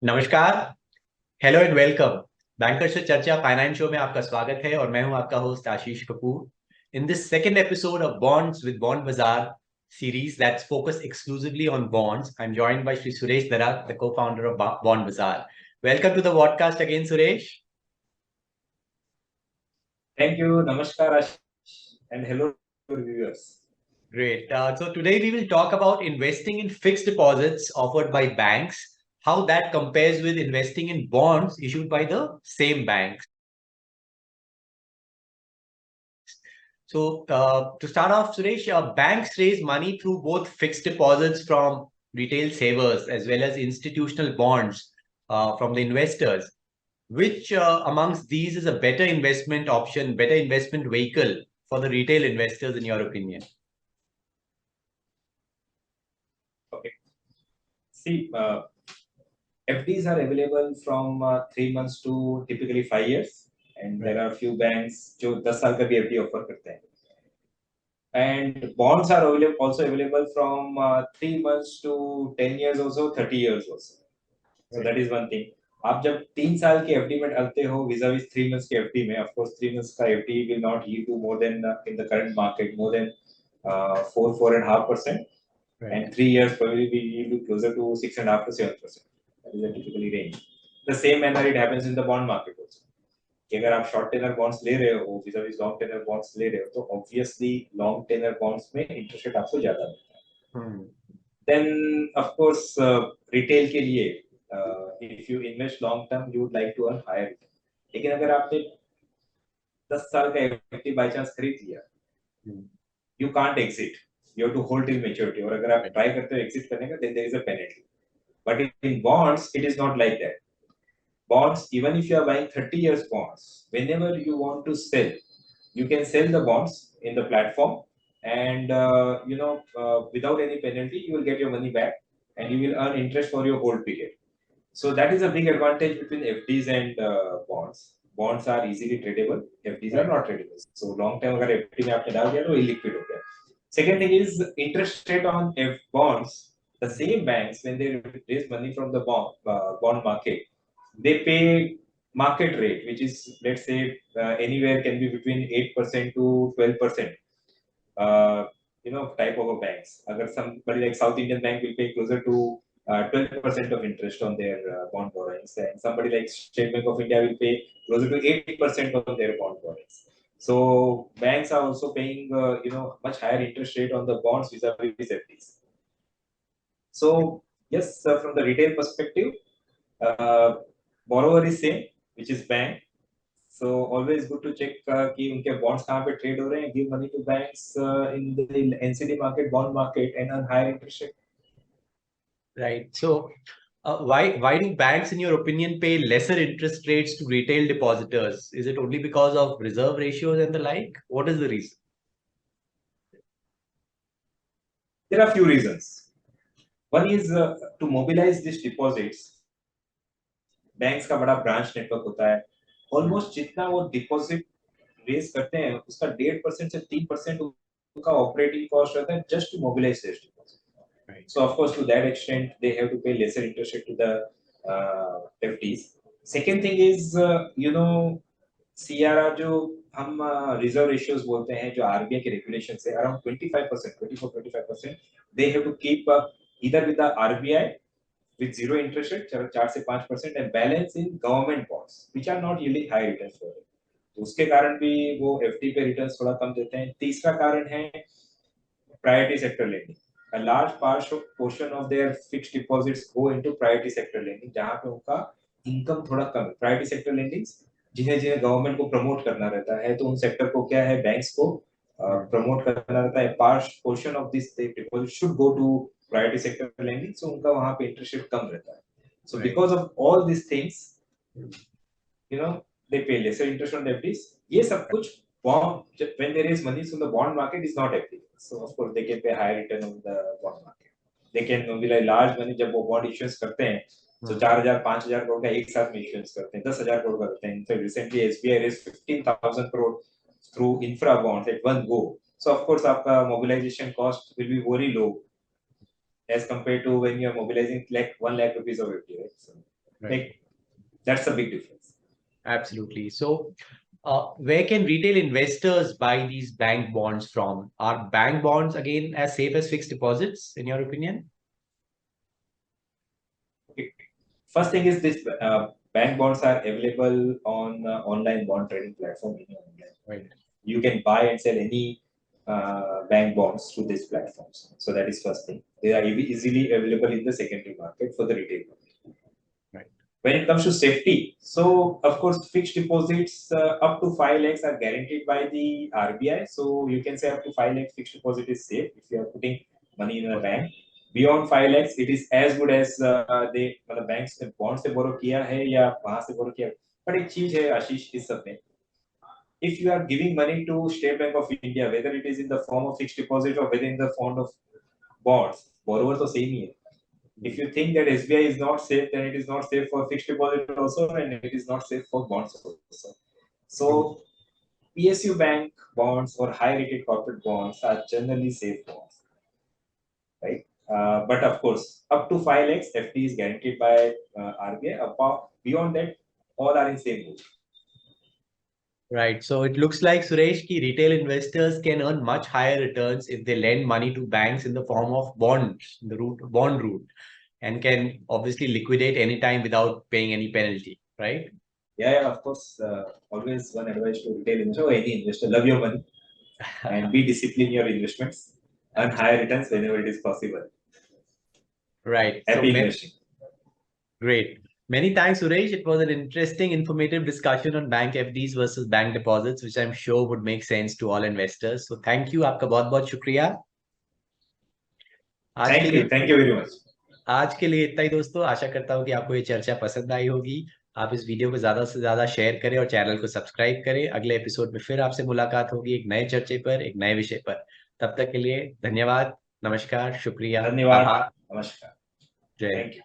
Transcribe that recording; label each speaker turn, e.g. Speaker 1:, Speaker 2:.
Speaker 1: नमस्कार। Hello and welcome. Banker से चर्चा फाइनेंस शो में आपका स्वागत है और मैं हूं आपका host Ashish Kapoor. In this second episode of bonds with bond बाजार series that's focused exclusively on bonds, I'm joined by Shri Suresh Darak, the co-founder of Bondbazaar. Welcome to the podcast again, Suresh.
Speaker 2: Thank you. Namaskar, Ashiesh, and hello to viewers.
Speaker 1: Great. So today we will talk about investing in fixed deposits offered by banks, how that compares with investing in bonds issued by the same banks. So, to start off, Suresh, banks raise money through both fixed deposits from retail savers as well as institutional bonds from the investors. Which amongst these is a better investment option, better investment vehicle for the retail investors, in your opinion?
Speaker 2: Okay. See, FDs are available from 3 months to typically 5 years, and there are few banks जो 10 साल का भी FD offer करते हैं. And bonds are also available from 3 months to 10 years also, 30 years also. So that is one thing. आप जब 3 साल की FD में डालते हो vis-a-vis 3 months की FD में, of course 3 months का FD will not yield to more than in the current market more than 4.5%, and 3 years probably will yield to closer to 6.5 to 7%. That is a typically range. The same manner it happens in the bond market also. कि अगर आप short tenor bonds ले रहे हो vis-a-vis long tenor bonds ले रहे हो तो ऑब्वियसली लॉन्ग टेनर बॉन्ड्स में इंटरेस्ट रेट आपको ज्यादा मिलता है. देन ऑफ कोर्स रिटेल के लिए if you invest long term you would like to earn higher return. लेकिन अगर आपने 10 साल का एफडी बाय चांस खरीद लिया, you can't exit, you have to hold till maturity. और अगर आप ट्राई करते हो एग्जिट करने का, then there is a penalty. But in bonds it is not like that. Bonds, even if you are buying 30 years bonds, whenever you want to sell, you can sell the bonds in the platform, and without any penalty you will get your money back, and you will earn interest for your whole period. So that is a big advantage between FDs and bonds. Bonds are easily tradable, FDs are not tradable. So long term अगर FD में आपने डाल दिया तो illiquid हो गया. Second thing is interest rate on F bonds. The same banks, when they raise money from the bond market, they pay market rate, which is, let's say, anywhere can be between 8% to 12%. Type of a banks. Agar somebody like South Indian Bank will pay closer to 12% of interest on their bond borrowings, and somebody like State Bank of India will pay closer to 8% on their bond borrowings. So banks are also paying much higher interest rate on the bonds vis-a-vis FDs. So yes, from the retail perspective, uh, borrower is same, which is bank. So always good to check कि उनके bonds कहाँ पे trade हो रहे हैं. Give money to banks in the NCD market, bond market, and earn higher interest rate.
Speaker 1: Right. So, why do banks, in your opinion, pay lesser interest rates to retail depositors? Is it only because of reserve ratios and the like? What is the reason?
Speaker 2: There are few reasons. One is to mobilize these deposits. Banks का बड़ा branch network होता है. Almost जितना वो deposit raise करते हैं उसका 1.5% से 3% उनका operating cost रहता है just to mobilize this deposit. Right. So of course to that extent they have to pay lesser interest rate to the FDs. Second thing is CRR जो हम reserve ratios बोलते हैं, जो RBI के regulation से around 25%, 24-25%, they have to keep either with the RBI with zero interest rate 4 से 5% and balance in government bonds which are not yielding high returns for them. तो उसके कारण भी वो FD पे रिटर्न्स थोड़ा कम देते हैं. तीसरा कारण है priority sector lending. A large portion of their fixed deposits go into priority sector lending, जहाँ पे उनका इनकम थोड़ा कम है. Priority sector lending जिन्हें जिन्हें गवर्नमेंट को प्रमोट करना रहता है, तो उन सेक्टर को क्या है, बैंक्स को प्रमोट करना रहता है. Portion of this deposit should go to priority sector lending, so उनका वहां पे इंटरेस्ट रेट कम रहता है. So because of all this things they pay lesser interest on FDs. ये सब कुछ bond, when there is money from the bond market, is not FD. So of course they can pay higher return on the bond market. They can mobilize large money. जब वो bond issuance करते हैं तो 4,000 5,000 करोड़ का एक साथ में issuance करते हैं, 10,000 करोड़ का करते हैं. So recently SBI raised 15,000 crore through infra bonds at one go. So of course आपका mobilization cost will be very low as compared to when you are mobilizing like 1 lakh rupees of FD, right? So Like that's a big difference.
Speaker 1: Absolutely. So, where can retail investors buy these bank bonds from? Are bank bonds again as safe as fixed deposits, in your opinion?
Speaker 2: Okay. First thing is this: bank bonds are available on online bond trading platform in India.
Speaker 1: Right.
Speaker 2: You can buy and sell any bank bonds through these platforms. So that is first thing. They are easily available in the secondary market for the retail market.
Speaker 1: Right.
Speaker 2: When it comes to safety, so of course fixed deposits up to 5 lakhs are guaranteed by the RBI. So you can say up to 5 lakhs fixed deposit is safe if you are putting money in a bank. Beyond 5 lakhs, it is as good as they मतलब banks ने bond से borrow किया है या वहाँ से borrow किया. But एक चीज है आशीष इस सब में, if you are giving money to State Bank of India, whether it is in the form of fixed deposit or whether in the form of bonds, borrower तो same ही है. If you think that SBI is not safe, then it is not safe for fixed deposit also, and it is not safe for bonds also. So PSU bank bonds or high-rated corporate bonds are generally safe bonds, right? But of course, up to 5 lakhs, FD is guaranteed by RBI. Beyond that, all are in same boat.
Speaker 1: Right. So it looks like, Suresh, ki retail investors can earn much higher returns if they lend money to banks in the form of bonds, the bond route, and can obviously liquidate anytime without paying any penalty, right?
Speaker 2: Yeah, of course. Always one advice to retail investor or any investor: love your money and be disciplined in your investments. Earn higher returns whenever it is possible.
Speaker 1: Right.
Speaker 2: Happy investing.
Speaker 1: Great. Many thanks, Suresh. It was an interesting, informative discussion on bank FDs versus bank deposits, which I'm sure would make sense to all investors. So thank you. आपका बहुत बहुत शुक्रिया.
Speaker 2: Thank you very much.
Speaker 1: आज के लिए इतना ही दोस्तों. आशा करता हूँ कि आपको ये चर्चा पसंद आई होगी. आप इस वीडियो को ज्यादा से ज्यादा शेयर करें और चैनल को सब्सक्राइब करें. अगले एपिसोड में फिर आपसे मुलाकात होगी एक नए चर्चे पर, एक नए विषय पर. तब तक के लिए धन्यवाद, नमस्कार, शुक्रिया,
Speaker 2: धन्यवाद,
Speaker 1: आभार,
Speaker 2: नमस्कार,
Speaker 1: जय.
Speaker 2: Thank you.